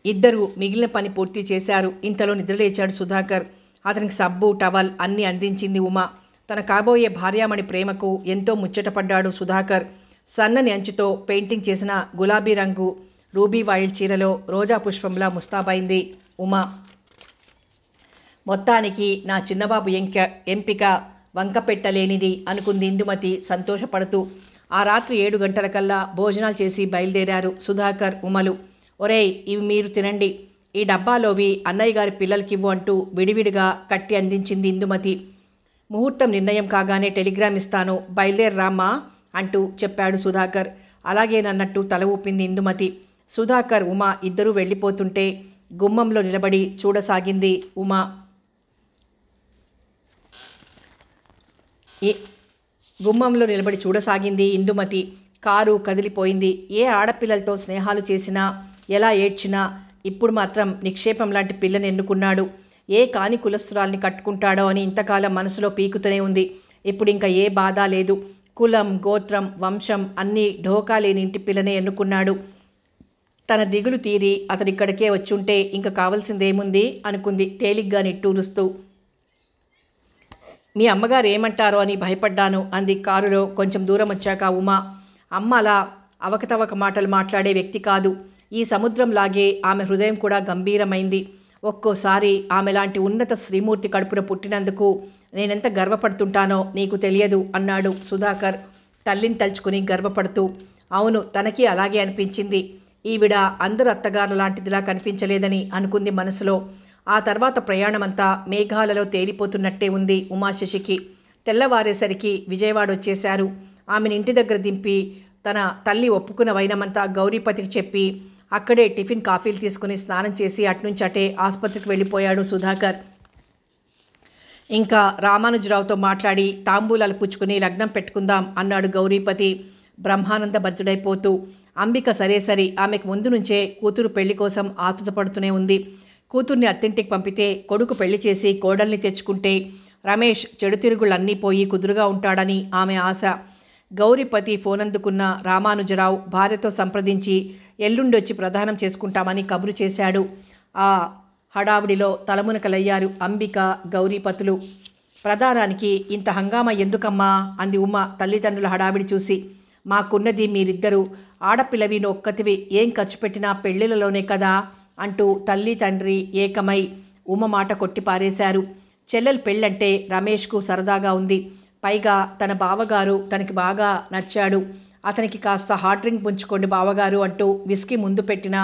ఇద్దరు మిగిలిన పని పూర్తి చేశారు. ఇంతలో నిద్రలేచాడు సుధాకర్. అతనికి సబ్బు, టవల్ అన్నీ అందించింది ఉమా. తన కాబోయే భార్యామణి ప్రేమకు ఎంతో ముచ్చటపడ్డాడు సుధాకర్. సన్నని అంచుతో పెయింటింగ్ చేసిన గులాబీ రంగు రూబీ వాయిల్ చీరలో రోజా పుష్పంలా ముస్తాబైంది ఉమా. మొత్తానికి నా చిన్నబాబు ఎంపిక వంకపెట్టలేనిది అనుకుంది ఇందుమతి సంతోషపడుతూ. ఆ రాత్రి 7 గంటలకల్లా భోజనాలు చేసి బయలుదేరారు సుధాకర్, ఉమలు. ఒరేయ్, ఇవి మీరు తినండి, ఈ డబ్బాలోవి అన్నయ్య గారి పిల్లలకివ్వు అంటూ విడివిడిగా కట్టి అందించింది ఇందుమతి. ముహూర్తం నిర్ణయం కాగానే టెలిగ్రామ్ ఇస్తాను, బయలుదేరరామ్మా అంటూ చెప్పాడు సుధాకర్. అలాగేనన్నట్టు తల ఊపింది ఇందుమతి. సుధాకర్, ఉమా ఇద్దరూ వెళ్ళిపోతుంటే గుమ్మంలో నిలబడి చూడసాగింది ఉమా. గుమ్మంలో నిలబడి చూడసాగింది ఇందుమతి. కారు కదిలిపోయింది. ఏ ఆడపిల్లలతో స్నేహాలు చేసినా, ఎలా ఏడ్చినా, ఇప్పుడు మాత్రం నిక్షేపం లాంటి పిల్లని ఎన్నుకున్నాడు. ఏ కాని కులస్తురాల్ని కట్టుకుంటాడో అని ఇంతకాలం మనసులో పీకుతూనే ఉంది. ఇప్పుడు ఇంకా ఏ బాధ లేదు. కులం, గోత్రం, వంశం అన్నీ ఢోకా లేని ఇంటి పిల్లనే ఎన్నుకున్నాడు. తన దిగులు తీరి అతనిక్కడికే వచ్చుంటే ఇంకా కావలసిందేముంది అనుకుంది తేలిగ్గా నిట్టూరుస్తూ. మీ అమ్మగారు ఏమంటారో అని భయపడ్డాను అంది కారులో కొంచెం దూరం వచ్చాక ఉమా. అమ్మ అలా అవకతవక మాటలు మాట్లాడే వ్యక్తి కాదు. ఈ సముద్రంలాగే ఆమె హృదయం కూడా గంభీరమైంది. ఒక్కోసారి ఆమెలాంటి ఉన్నత శ్రీమూర్తి కడుపున పుట్టినందుకు నేనెంత గర్వపడుతుంటానో నీకు తెలియదు అన్నాడు సుధాకర్ తల్లిని తలుచుకుని గర్వపడుతూ. అవును, తనకి అలాగే అనిపించింది. ఈవిడ అందరు అత్తగారు లాంటిదిలా కనిపించలేదని అనుకుంది మనసులో. ఆ తర్వాత ప్రయాణమంతా మేఘాలలో తేలిపోతున్నట్టే ఉంది ఉమాశశికి. తెల్లవారేసరికి విజయవాడ వచ్చేశారు. ఆమెను ఇంటి దగ్గర దింపి తన తల్లి ఒప్పుకున్న వైనమంతా గౌరీపతికి చెప్పి అక్కడే టిఫిన్, కాఫీలు తీసుకుని స్నానం చేసి అట్నుంచి అటే ఆసుపత్రికి వెళ్ళిపోయాడు సుధాకర్. ఇంకా రామానుజరావుతో మాట్లాడి తాంబూలాలు పుచ్చుకుని లగ్నం పెట్టుకుందాం అన్నాడు గౌరీపతి బ్రహ్మానంద భరితుడైపోతూ. అంబిక సరే ఆమెకు ముందు నుంచే కూతురు పెళ్లి కోసం ఆతుతపడుతూనే ఉంది. కూతుర్ని అత్తింటికి పంపితే కొడుకు పెళ్లి చేసి కోడల్ని తెచ్చుకుంటే రమేష్ చెడు తిరుగులన్నీ పోయి కుదురుగా ఉంటాడని ఆమె ఆశ. గౌరీపతి ఫోన్ అందుకున్న రామానుజరావు భార్యతో సంప్రదించి ఎల్లుండొచ్చి ప్రదానం చేసుకుంటామని కబురు చేశాడు. ఆ హడావుడిలో తలమునకలయ్యారు అంబిక, గౌరీపతులు. ప్రదానానికి ఇంత హంగామా ఎందుకమ్మా అంది ఉమ తల్లిదండ్రుల హడావిడి చూసి. మాకున్నది మీరిద్దరూ, ఆడపిల్లవి నొక్కతివి, ఏం ఖర్చు పెట్టినా పెళ్లిళ్ళలోనే కదా అంటూ తల్లి తండ్రి ఏకమై ఉమ మాట కొట్టి పారేశారు. చెల్లెలు పెళ్ళంటే రమేష్కు సరదాగా ఉంది. పైగా తన బావగారు తనకి బాగా నచ్చాడు. అతనికి కాస్త హాట్ డ్రింక్ పుంచుకోండి బావగారు అంటూ విస్కీ ముందు పెట్టినా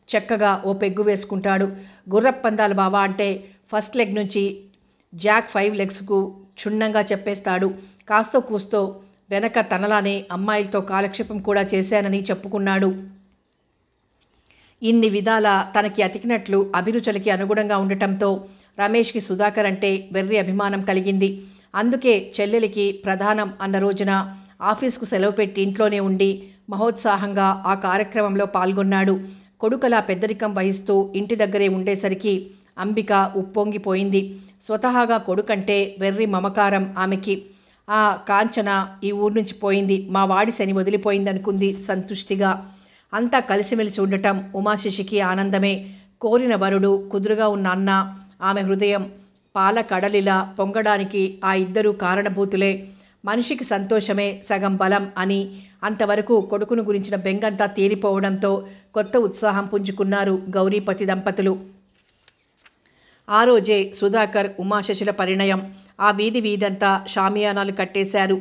చక్కగా ఓ పెగ్గు వేసుకుంటాడు. గుర్రప్పందాలు బావా అంటే ఫస్ట్ లెగ్ నుంచి జాక్ 5 లెగ్స్కు క్షుణ్ణంగా చెప్పేస్తాడు. కాస్తో కూస్తో వెనక తనలానే అమ్మాయిలతో కాలక్షేపం కూడా చేశానని చెప్పుకున్నాడు. ఇన్ని విధాల తనకి అతికినట్లు అభిరుచులకి అనుగుణంగా ఉండటంతో రమేష్కి సుధాకర్ అంటే వెర్రి అభిమానం కలిగింది. అందుకే చెల్లెలికి ప్రధానం అన్న రోజున ఆఫీస్కు సెలవు పెట్టి ఇంట్లోనే ఉండి మహోత్సాహంగా ఆ కార్యక్రమంలో పాల్గొన్నాడు. కొడుకలా పెద్దరికం వహిస్తూ ఇంటి దగ్గరే ఉండేసరికి అంబిక ఉప్పొంగిపోయింది. స్వతహాగా కొడుకంటే వెర్రి మమకారం ఆమెకి. ఆ కాంచన ఈ ఊరు నుంచి పోయింది, మా వాడి శని వదిలిపోయింది అనుకుంది సంతుష్టిగా. అంతా కలిసిమెలిసి ఉండటం ఉమాశశికి ఆనందమే. కోరిన వరుడు, కుదురుగా ఉన్న అన్న, ఆమె హృదయం పాల కడలిలా పొంగడానికి ఆ ఇద్దరూ కారణభూతులే. మనిషికి సంతోషమే సగం బలం అని అంతవరకు కొడుకును గురించిన బెంగంతా తీరిపోవడంతో కొత్త ఉత్సాహం పుంజుకున్నారు గౌరీపతి దంపతులు. ఆ రోజే సుధాకర్ ఉమాశశిల పరిణయం. ఆ వీధంతా షామియానాలు కట్టేశారు.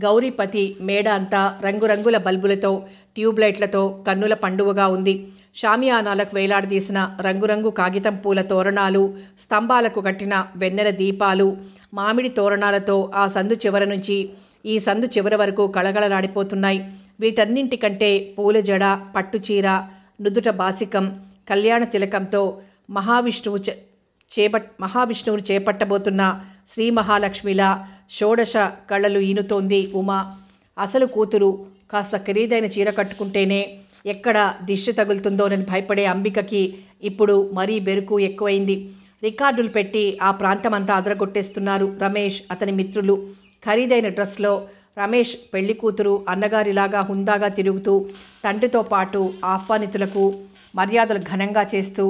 గౌరీపతి మేడ అంతా రంగురంగుల బల్బులతో, ట్యూబ్లైట్లతో కన్నుల పండువగా ఉంది. షామియానాలకు వేలాడదీసిన రంగురంగు కాగితం పూల తోరణాలు, స్తంభాలకు కట్టిన వెన్నెల దీపాలు, మామిడి తోరణాలతో ఆ సందు చివర నుంచి ఈ సందు చివర వరకు కళకళలాడిపోతున్నాయి. వీటన్నింటికంటే పూల జడ, పట్టుచీర, నుదుట బాసికం, కళ్యాణ తిలకంతో మహావిష్ణువును చేపట్టబోతున్న శ్రీ మహాలక్ష్మిలా షోడశ కళలు ఈనుతోంది ఉమా. అసలు కూతురు కాస్త ఖరీదైన చీర కట్టుకుంటేనే ఎక్కడ దిష్టి తగులుతుందోనని భయపడే అంబికకి ఇప్పుడు మరీ బెరుకు ఎక్కువైంది. రికార్డులు పెట్టి ఆ ప్రాంతమంతా అదరగొట్టేస్తున్నారు రమేష్, అతని మిత్రులు. ఖరీదైన డ్రెస్లో రమేష్ పెళ్లి కూతురు అన్నగారిలాగా హుందాగా తిరుగుతూ తండ్రితో పాటు ఆహ్వానితులకు మర్యాదలు ఘనంగా చేస్తూ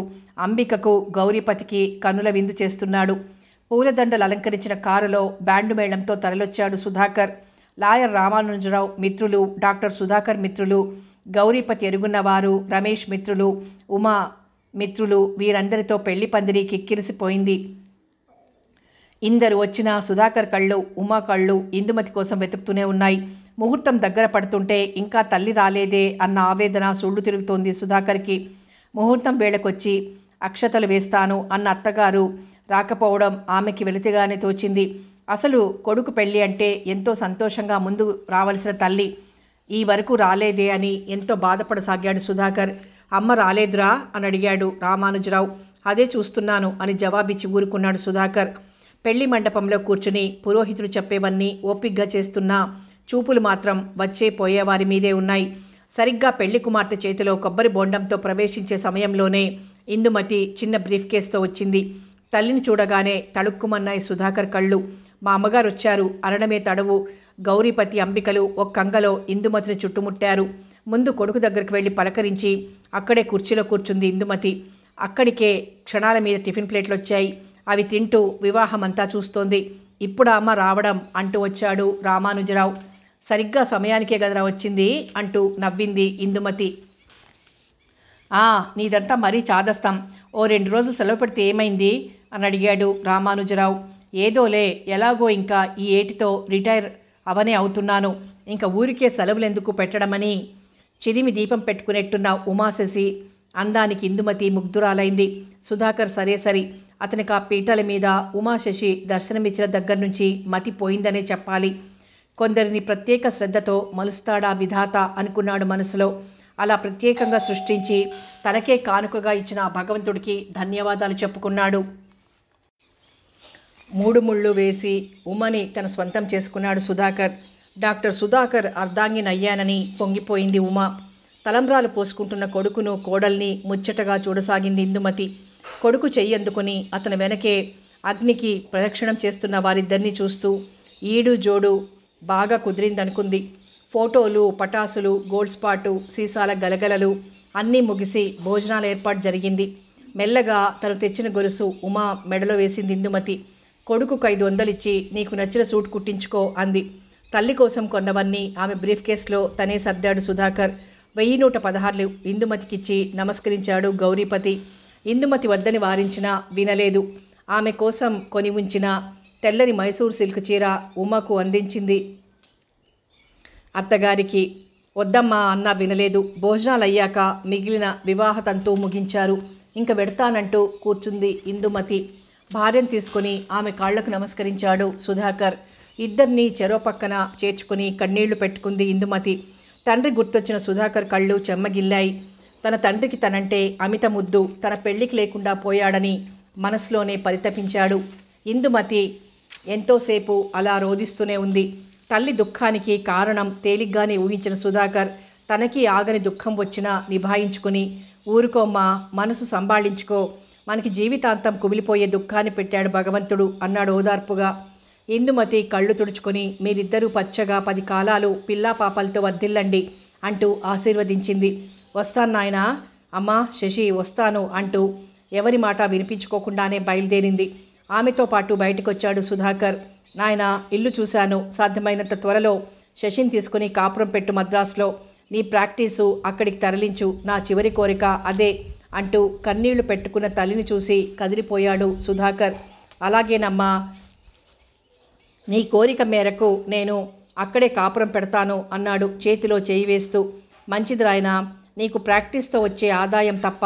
అంబికకు, గౌరీపతికి కన్నుల విందు చేస్తున్నాడు. పూలదండలు అలంకరించిన కారులో బ్యాండు మేళంతో తరలొచ్చాడు సుధాకర్. లాయర్ రామానుజరావు మిత్రులు, డాక్టర్ సుధాకర్ మిత్రులు, గౌరీపతి ఎరుగున్నవారు, రమేష్ మిత్రులు, ఉమా మిత్రులు, వీరందరితో పెళ్లి పందిరి కిక్కిరిసిపోయింది. ఇందరు వచ్చిన సుధాకర్ కళ్ళు, ఉమా కళ్ళు ఇందుమతి కోసం వెతుకుతూనే ఉన్నాయి. ముహూర్తం దగ్గర పడుతుంటే ఇంకా తల్లి రాలేదే అన్న ఆవేదన సుళ్ళు తిరుగుతోంది సుధాకర్కి. ముహూర్తం వేళకొచ్చి అక్షతలు వేస్తాను అన్న అత్తగారు రాకపోవడం ఆమెకి వెలితిగానే తోచింది. అసలు కొడుకు పెళ్ళి అంటే ఎంతో సంతోషంగా ముందు రావలసిన తల్లి ఈ వరకు రాలేదే అని ఎంతో బాధపడసాగాడు సుధాకర్. అమ్మ రాలేదురా అని అడిగాడు రామానుజరావు. అదే చూస్తున్నాను అని జవాబిచ్చి ఊరుకున్నాడు సుధాకర్. పెళ్లి మండపంలో కూర్చుని పురోహితుడు చెప్పేవన్నీ ఓపిగ్గా చేస్తున్నా చూపులు మాత్రం వచ్చే పోయేవారి మీదే ఉన్నాయి. సరిగ్గా పెళ్లి కుమార్తె చేతిలో కొబ్బరి బోండంతో ప్రవేశించే సమయంలోనే ఇందుమతి చిన్న బ్రీఫ్ కేస్తో వచ్చింది. తల్లిని చూడగానే తళుక్కుమన్నాయి సుధాకర్ కళ్ళు. మా అమ్మగారు వచ్చారు అనడమే తడవు. గౌరీపతి, అంబికలు ఒక్కంగలో ఇందుమతిని చుట్టుముట్టారు. ముందు కొడుకు దగ్గరికి వెళ్ళి పలకరించి అక్కడే కుర్చీలో కూర్చుంది ఇందుమతి. అక్కడికే క్షణాల మీద టిఫిన్ ప్లేట్లు వచ్చాయి. అవి తింటూ వివాహమంతా చూస్తోంది. ఇప్పుడు అమ్మ రావడం అంటూ వచ్చాడు రామానుజరావు. సరిగ్గా సమయానికే గదరా వచ్చింది అంటూ నవ్వింది ఇందుమతి. నీదంతా మరీ చాదస్తాం. ఓ 2 రోజులు సెలవు పెడితే ఏమైంది అని అడిగాడు రామానుజరావు. ఏదోలే, ఎలాగో ఇంకా ఈ ఏటితో రిటైర్ అవనే అవుతున్నాను, ఇంకా ఊరికే సెలవులెందుకు పెట్టడమని చిదిమి దీపం పెట్టుకునేట్టున్న ఉమాశశి అందానికి ఇందుమతి ముగ్ధురాలైంది. సుధాకర్ సరే అతనికి ఆ పీటల మీద ఉమాశశి దర్శనమిచ్చిన దగ్గర నుంచి మతి పోయిందనే చెప్పాలి. కొందరిని ప్రత్యేక శ్రద్ధతో మలుస్తాడా విధాత అనుకున్నాడు మనసులో. అలా ప్రత్యేకంగా సృష్టించి తనకే కానుకగా ఇచ్చిన ఆ భగవంతుడికి ధన్యవాదాలు చెప్పుకున్నాడు. 3 ముళ్ళు వేసి ఉమని తన స్వంతం చేసుకున్నాడు సుధాకర్. డాక్టర్ సుధాకర్ అర్ధాంగినయ్యానని పొంగిపోయింది ఉమ. తలంబ్రాలు పోసుకుంటున్న కొడుకును, కోడల్ని ముచ్చటగా చూడసాగింది ఇందుమతి. కొడుకు చెయ్యందుకుని అతని వెనకే అగ్నికి ప్రదక్షిణం చేస్తున్న వారిద్దరినీ చూస్తూ ఈడు జోడు బాగా కుదిరిందనుకుంది. ఫోటోలు, పటాసులు, గోల్డ్ స్పాటు, సీసాల గలగలలు అన్నీ ముగిసి భోజనాల ఏర్పాటు జరిగింది. మెల్లగా తను తెచ్చిన గొలుసు ఉమా మెడలో వేసింది ఇందుమతి. కొడుకుకు 500 ఇచ్చి నీకు నచ్చిన సూట్ కుట్టించుకో అంది. తల్లి కోసం కొన్నవన్నీ ఆమె బ్రీఫ్ కేసులో తనే సర్దాడు సుధాకర్. 1116 ఇందుమతికిచ్చి నమస్కరించాడు గౌరీపతి. ఇందుమతి వద్దని వారించినా వినలేదు. ఆమె కోసం కొని ఉంచిన తెల్లని మైసూర్ సిల్క్ చీర ఉమకు అందించింది. అత్తగారికి వద్దమ్మా అన్నా వినలేదు. భోజనాలు అయ్యాక మిగిలిన వివాహ తంతు ముగించారు. ఇంక వెడతానంటూ కూర్చుంది ఇందుమతి. భార్యను తీసుకుని ఆమె కాళ్లకు నమస్కరించాడు సుధాకర్. ఇద్దరినీ చెరో పక్కన చేర్చుకుని కన్నీళ్లు పెట్టుకుంది ఇందుమతి. తండ్రి గుర్తొచ్చిన సుధాకర్ కళ్ళు చెమ్మగిల్లాయి. తన తండ్రికి తనంటే అమిత ముద్దు, తన పెళ్లికి లేకుండా పోయాడని మనసులోనే పరితపించాడు. ఇందుమతి ఎంతోసేపు అలా రోదిస్తూనే ఉంది. తల్లి దుఃఖానికి కారణం తేలిగ్గానే ఊహించిన సుధాకర్ తనకి ఆగని దుఃఖం వచ్చినా నిభాయించుకుని ఊరుకోమ్మా, మనసు సంభాళించుకో, మనకి జీవితాంతం కుమిలిపోయే దుఃఖాన్ని పెట్టాడు భగవంతుడు అన్నాడు ఓదార్పుగా. ఇందుమతి కళ్ళు తుడుచుకొని మీరిద్దరూ పచ్చగా 10 కాలాలు పిల్లా పాపలతో వర్ధిల్లండి అంటూ ఆశీర్వదించింది. వస్తాను నాయనా, అమ్మా శశి వస్తాను అంటూ ఎవరి మాట వినిపించుకోకుండానే బయలుదేరింది. ఆమెతో పాటు బయటకొచ్చాడు సుధాకర్. నాయనా, ఇల్లు చూశాను, సాధ్యమైనంత త్వరలో శశిని తీసుకుని కాపురం పెట్టు మద్రాసులో. నీ ప్రాక్టీసు అక్కడికి తరలించు, నా చివరి కోరిక అదే అంటూ కన్నీళ్లు పెట్టుకున్న తల్లిని చూసి కదిలిపోయాడు సుధాకర్. అలాగేనమ్మా, నీ కోరిక మేరకు నేను అక్కడే కాపురం పెడతాను అన్నాడు చేతిలో చేయి వేస్తూ. మంచిది రాయనా, నీకు ప్రాక్టీస్తో వచ్చే ఆదాయం తప్ప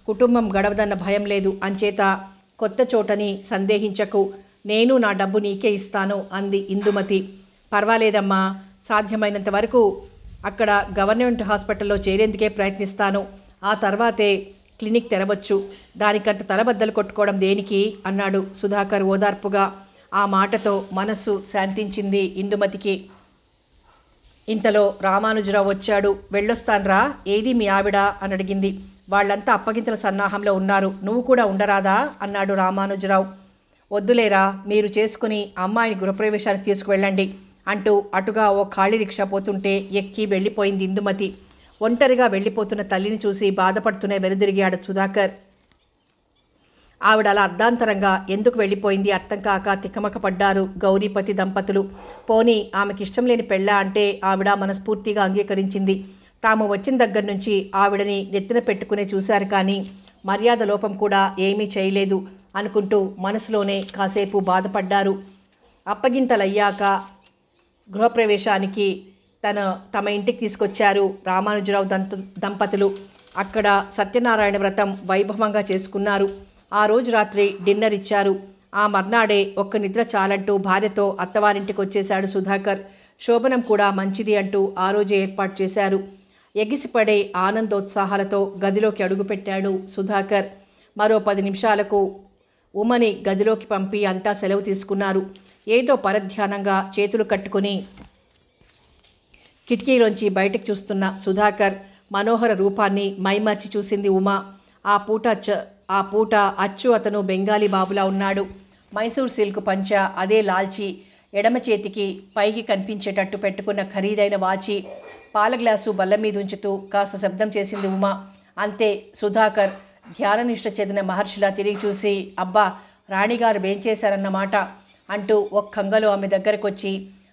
కుటుంబం గడవదన్న భయం లేదు, అంచేత కొత్త చోటని సందేహించకు, నేను నా డబ్బు నీకే ఇస్తాను అంది ఇందుమతి. పర్వాలేదమ్మా, సాధ్యమైనంత వరకు అక్కడ గవర్నమెంట్ హాస్పిటల్లో చేరేందుకే ప్రయత్నిస్తాను, ఆ తర్వాతే క్లినిక్ తెరవచ్చు, దానికంత తలబద్దలు కొట్టుకోవడం దేనికి అన్నాడు సుధాకర్ ఓదార్పుగా. ఆ మాటతో మనస్సు శాంతించింది ఇందుమతికి. ఇంతలో రామానుజరావు వచ్చాడు. వెళ్ళొస్తాన్రా, ఏది మీ ఆవిడ అని అడిగింది. వాళ్ళంతా అప్పగింతల సన్నాహంలో ఉన్నారు, నువ్వు కూడా ఉండరాదా అన్నాడు రామానుజరావు. వద్దులేరా, మీరు చేసుకుని అమ్మాయిని గృహప్రవేశానికి తీసుకువెళ్ళండి అంటూ అటుగా ఓ ఖాళీ రిక్షా పోతుంటే ఎక్కి వెళ్ళిపోయింది ఇందుమతి. ఒంటరిగా వెళ్ళిపోతున్న తల్లిని చూసి బాధపడుతూనే వెనుదిరిగాడు సుధాకర్. ఆవిడ అలా అర్ధాంతరంగా ఎందుకు వెళ్ళిపోయింది అర్థం కాక తికమక పడ్డారు గౌరీపతి దంపతులు. పోనీ ఆమెకిష్టం లేని పెళ్ళ అంటే ఆవిడ మనస్ఫూర్తిగా అంగీకరించింది. తాము వచ్చిన దగ్గర నుంచి ఆవిడని నెత్తిన పెట్టుకునే చూశారు, కానీ మర్యాద లోపం కూడా ఏమీ చేయలేదు అనుకుంటూ మనసులోనే కాసేపు బాధపడ్డారు. అప్పగింతలయ్యాక గృహప్రవేశానికి తమ ఇంటికి తీసుకొచ్చారు రామానుజరావు దంపతులు. అక్కడ సత్యనారాయణ వ్రతం వైభవంగా చేసుకున్నారు. ఆ రోజు రాత్రి డిన్నర్ ఇచ్చారు. ఆ మర్నాడే ఒక్క నిద్ర చాలంటూ భార్యతో అత్తవారింటికి వచ్చేశాడు సుధాకర్. శోభనం కూడా మంచిది అంటూ ఆ రోజే ఏర్పాటు చేశారు. ఎగిసిపడే ఆనందోత్సాహాలతో గదిలోకి అడుగుపెట్టాడు సుధాకర్. మరో 10 నిమిషాలకు ఉమని గదిలోకి పంపి అంతా సెలవు తీసుకున్నారు. ఏదో పరధ్యానంగా చేతులు కట్టుకుని కిటికీలోంచి బయటకు చూస్తున్న సుధాకర్ మనోహర రూపాన్ని మైమర్చి చూసింది ఉమ. ఆ పూట అచ్చు అతను బెంగాలీ బాబులా ఉన్నాడు. మైసూర్ సిల్క్ పంచ, అదే లాల్చి, ఎడమ చేతికి పైకి కనిపించేటట్టు పెట్టుకున్న ఖరీదైన వాచి, పాల గ్లాసు బల్ల మీద ఉంచుతూ కాస్త శబ్దం చేసింది ఉమ. అంతే. సుధాకర్ ధ్యాననిష్ట చెందిన మహర్షిలా తిరిగి చూసి, అబ్బా, రాణిగారు వేంచేశారన్నమాట అంటూ ఒక్కంగలో ఆమె దగ్గరకొచ్చి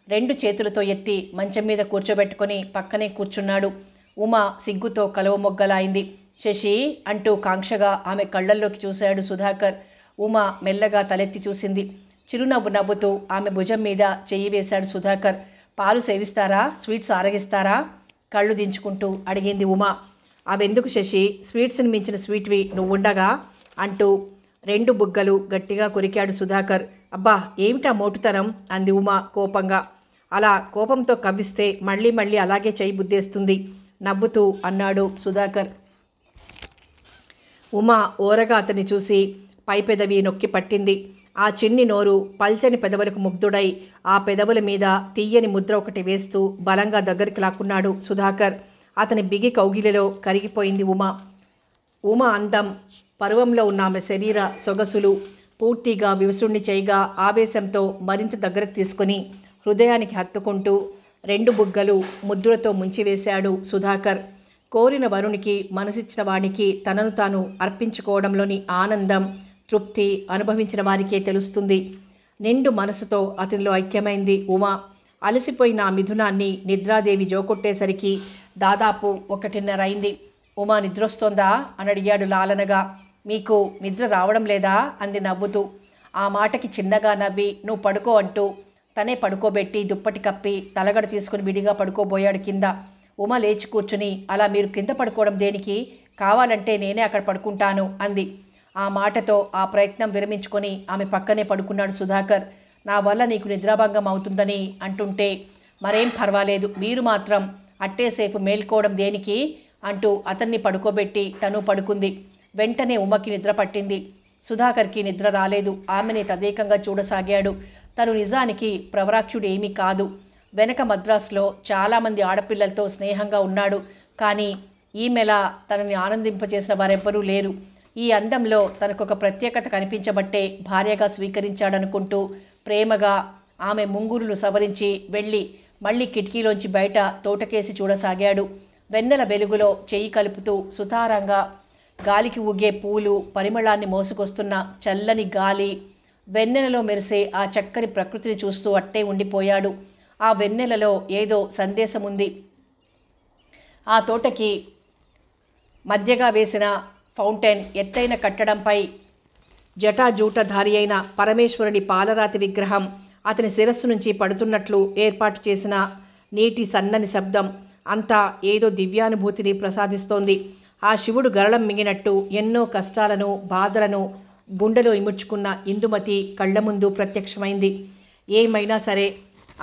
2 చేతులతో ఎత్తి మంచం మీద కూర్చోబెట్టుకొని పక్కనే కూర్చున్నాడు. ఉమ సిగ్గుతో కలువ మొగ్గలాయింది. శశి అంటూ కాంక్షగా ఆమె కళ్ళల్లోకి చూశాడు సుధాకర్. ఉమ మెల్లగా తలెత్తి చూసింది. చిరునవ్వు నవ్వుతూ ఆమె భుజం మీద చెయ్యి వేశాడు సుధాకర్. పాలు సేవిస్తారా, స్వీట్స్ ఆరగిస్తారా కళ్ళు దించుకుంటూ అడిగింది ఉమ. అవెందుకు శశి, స్వీట్స్ని మించిన స్వీట్వి నువ్వుండగా అంటూ 2 బుగ్గలు గట్టిగా కొరికాడు సుధాకర్. అబ్బా, ఏమిటా మోటుతనం అంది ఉమ కోపంగా. అలా కోపంతో కవ్విస్తే మళ్ళీ మళ్ళీ అలాగే చేయి బుద్దేస్తుంది నవ్వుతూ అన్నాడు సుధాకర్. ఉమ ఓరగా అతన్ని చూసి పై పెదవి నొక్కి పట్టింది. ఆ చిన్ని నోరు పల్చని పెదవులకు ముగ్ధుడై ఆ పెదవుల మీద తీయని ముద్ర ఒకటి వేస్తూ బలంగా దగ్గరికి లాక్కున్నాడు సుధాకర్. అతని బిగి కౌగిలిలో కరిగిపోయింది ఉమ. ఉమ అందం, పరువంలో ఉన్న ఆమె శరీర సొగసులు పూర్తిగా వివసుణ్ణి చేయగా ఆవేశంతో మరింత దగ్గరకు తీసుకుని హృదయానికి హత్తుకుంటూ 2 బుగ్గలు ముద్దులతో ముంచివేశాడు సుధాకర్. కోరిన వరునికి, మనసిచ్చిన వాడికి తనను తాను అర్పించుకోవడంలోని ఆనందం, తృప్తి అనుభవించిన వారికే తెలుస్తుంది. నిండు మనసుతో అతనిలో ఐక్యమైంది ఉమ. అలసిపోయిన ఆ మిథునాన్ని నిద్రాదేవి జోకొట్టేసరికి దాదాపు 1:30 అయింది. ఉమ నిద్రొస్తోందా అని అడిగాడు లాలనగా. మీకు నిద్ర రావడం లేదా అంది నవ్వుతూ. ఆ మాటకి చిన్నగా నవ్వి నువ్వు పడుకో అంటూ తనే పడుకోబెట్టి దుప్పటి కప్పి తలగడ తీసుకుని విడిగా పడుకోబోయాడు కింద. ఉమ లేచి కూర్చుని, అలా మీరు కింద పడుకోవడం దేనికి, కావాలంటే నేనే అక్కడ పడుకుంటాను అంది. ఆ మాటతో ఆ ప్రయత్నం విరమించుకొని ఆమె పక్కనే పడుకున్నాడు సుధాకర్. నా వల్ల నీకు నిద్రాభంగం అవుతుందని అంటుంటే, మరేం పర్వాలేదు, మీరు మాత్రం అట్టేసేపు మేల్కోవడం దేనికి అంటూ అతన్ని పడుకోబెట్టి తను పడుకుంది. వెంటనే ఉమకి నిద్ర పట్టింది. సుధాకర్కి నిద్ర రాలేదు. ఆమెని తదేకంగా చూడసాగాడు. తను నిజానికి ప్రవరాఖ్యుడు ఏమీ కాదు. వెనక మద్రాసులో చాలామంది ఆడపిల్లలతో స్నేహంగా ఉన్నాడు. కానీ ఈమెలా తనని ఆనందింపచేసిన వారెవ్వరూ లేరు. ఈ అందంలో తనకొక ప్రత్యేకత కనిపించబట్టే భార్యగా స్వీకరించాడనుకుంటూ ప్రేమగా ఆమె ముంగురులు సవరించి వెళ్ళి మళ్ళీ కిటికీలోంచి బయట తోటకేసి చూడసాగాడు. వెన్నెల వెలుగులో చెయ్యి కలుపుతూ సుతారంగా గాలికి ఊగే పూలు పరిమళాన్ని మోసుకొస్తున్న చల్లని గాలి, వెన్నెలలో మెరిసే ఆ చక్కని ప్రకృతిని చూస్తూ అట్టే ఉండిపోయాడు. ఆ వెన్నెలలో ఏదో సందేశముంది. ఆ తోటకి మధ్యగా వేసిన ఫౌంటైన్, ఎత్తైన కట్టడంపై జటాజూటధారి అయిన పరమేశ్వరుని పాలరాతి విగ్రహం, అతని శిరస్సు నుంచి పడుతున్నట్లు ఏర్పాటు చేసిన నీటి సన్నని శబ్దం అంతా ఏదో దివ్యానుభూతిని ప్రసాదిస్తోంది. ఆ శివుడు గరళం మింగినట్టు ఎన్నో కష్టాలను బాధలను గుండెలో ఇముడ్చుకున్న ఇందుమతి కళ్ళ ముందు ప్రత్యక్షమైంది. ఏమైనా సరే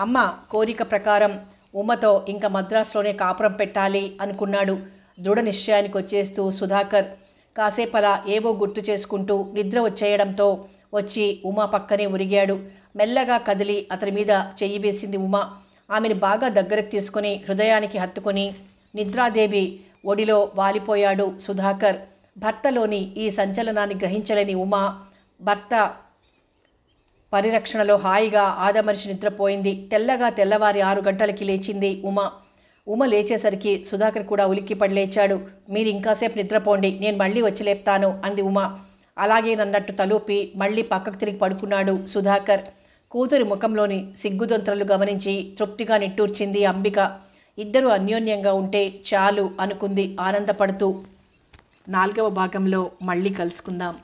అమ్మ కోరిక ప్రకారం ఉమ్మతో ఇంక మద్రాసులోనే కాపురం పెట్టాలి అనుకున్నాడు. దృఢ నిశ్చయానికి వచ్చేస్తూ సుధాకర్ కాసేపలా ఏవో గుర్తు చేసుకుంటూ నిద్ర వచ్చేయడంతో వచ్చి ఉమా పక్కనే ఉరిగాడు. మెల్లగా కదిలి అతని మీద చెయ్యి వేసింది ఉమా. ఆమెను బాగా దగ్గరకు తీసుకుని హృదయానికి హత్తుకొని నిద్రాదేవి ఒడిలో వాలిపోయాడు సుధాకర్. భర్తలోని ఈ సంచలనాన్ని గ్రహించలేని ఉమా భర్త పరిరక్షణలో హాయిగా ఆదమరిచి నిద్రపోయింది. తెల్లవారి 6 గంటలకి లేచింది ఉమ లేచేసరికి సుధాకర్ కూడా ఉలిక్కిపడి లేచాడు. మీరు ఇంకాసేపు నిద్రపోండి, నేను మళ్ళీ వచ్చి లేపుతాను అంది ఉమ. అలాగేనన్నట్టు తలూపి మళ్ళీ పక్కకు తిరిగి పడుకున్నాడు సుధాకర్. కూతురి ముఖంలోని సిగ్గుదొంతరలు గమనించి తృప్తిగా నిట్టూర్చింది అంబిక. ఇద్దరూ అన్యోన్యంగా ఉంటే చాలు అనుకుంది ఆనందపడుతూ. 4వ భాగంలో మళ్ళీ కలుసుకుందాం.